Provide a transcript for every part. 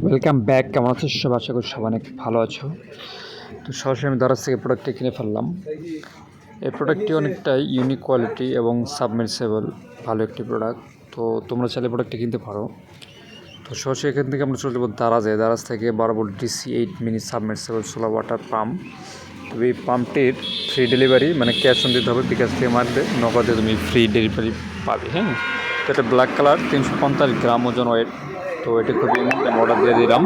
Welcome back. কেমন আছো সব? আশা করি সব অনেক ভালো আছো। তো সরাসরি আমি দারাজ থেকে প্রোডাক্টটি কিনে ফেললাম। এই প্রোডাক্টটি অনেকটাই ইউনিক কোয়ালিটি এবং সাবমার্সিবল, ভালো একটি প্রোডাক্ট। তো তোমরা চাইলে প্রোডাক্টটি কিনতে পারো। তো সরাসরি এখান থেকে আমরা চলে যাবো দারাজে। দারাজ থেকে 12 volt DC 8 mini submersible solar water pump. তবে এই পাম্পটির ফ্রি ডেলিভারি, মানে ক্যাশ অন দিতে হবে, বিকাশ থেকে মারলে নগদে তুমি ফ্রি ডেলিভারি পাবে। হ্যাঁ, তো এটা ব্ল্যাক কালার, 350 গ্রাম ওজন ওয়েট। তো এটা খুবই অর্ডার দিয়ে দিলাম।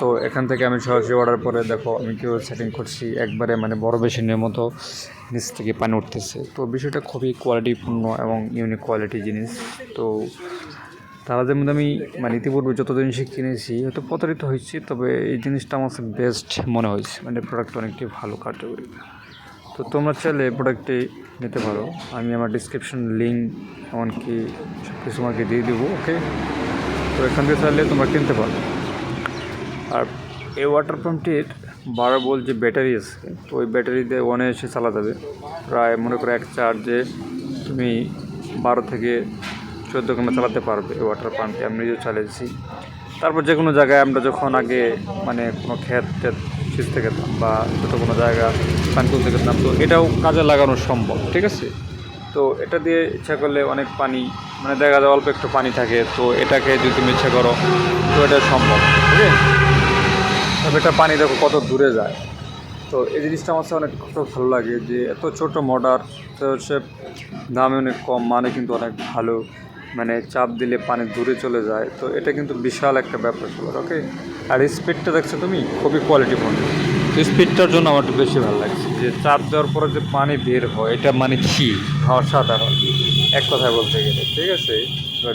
তো এখান থেকে আমি সরাসরি অর্ডার করে দেখো আমি কেউ সেটিং করছি, একবারে মানে বড় বেসিনের মতো নিচ থেকে পানি উঠতেছে। তো বিষয়টা খুবই কোয়ালিটিপূর্ণ এবং ইউনিক কোয়ালিটি জিনিস। তো তাদের মধ্যে আমি মানে ইতিপূর্বে যত জিনিসই কিনেছি হয়তো প্রতারিত হয়েছি, তবে এই জিনিসটা আমার কাছে বেস্ট মনে হয়েছে, মানে প্রোডাক্ট অনেকটাই ভালো কার্যকরী। তো তোমরা চাইলে প্রোডাক্টটি নিতে পারো। আমি আমার ডিসক্রিপশন লিঙ্ক এমনকি সব কিছু আমাকে দিয়ে দেবো। ওকে, তো এখান থেকে চাইলে তোমরা কিনতে পারো। আর এই ওয়াটার পাম্পটির 12 ভোল্ট যে ব্যাটারি আছে, তো ওই ব্যাটারি দিয়ে অনায়াসে চালা যাবে। প্রায় মনে করো এক চার্জে তুমি 12 থেকে 14 ঘন্টা চালাতে পারবে এই ওয়াটার পাম্পটি। আমি নিজেও চালিয়েছি। তারপর যে কোনো জায়গায় আমরা যখন আগে মানে কোনো ক্ষেত সিঁচতে গেতাম বা ছোটো কোনো জায়গা পানি তুলতে গেতাম, তো এটাও কাজে লাগানো সম্ভব। ঠিক আছে, তো এটা দিয়ে ইচ্ছা করলে অনেক পানি, মানে দেখা যায় অল্প একটু পানি থাকে, তো এটাকে যদি তুমি ইচ্ছা করো তো এটা সম্ভব। ওকে, তবে এটা পানি দেখো কত দূরে যায়। তো এই জিনিসটা আমার কাছে অনেক ভালো লাগে যে এত ছোটো মডার, তো সে দামে অনেক কম, মানে কিন্তু অনেক ভালো, মানে চাপ দিলে পানি দূরে চলে যায়। তো এটা কিন্তু বিশাল একটা ব্যাপার ছিল। ওকে, আর স্পিডটা দেখছো তুমি, খুবই কোয়ালিটিফুল। তো স্পিডটার জন্য আমার একটু বেশি ভালো লাগছে যে চাপ দেওয়ার পরে যে পানি বের হয়, এটা মানে কি অসাধারণ এক কথায় বলতে গেলে। ঠিক আছে।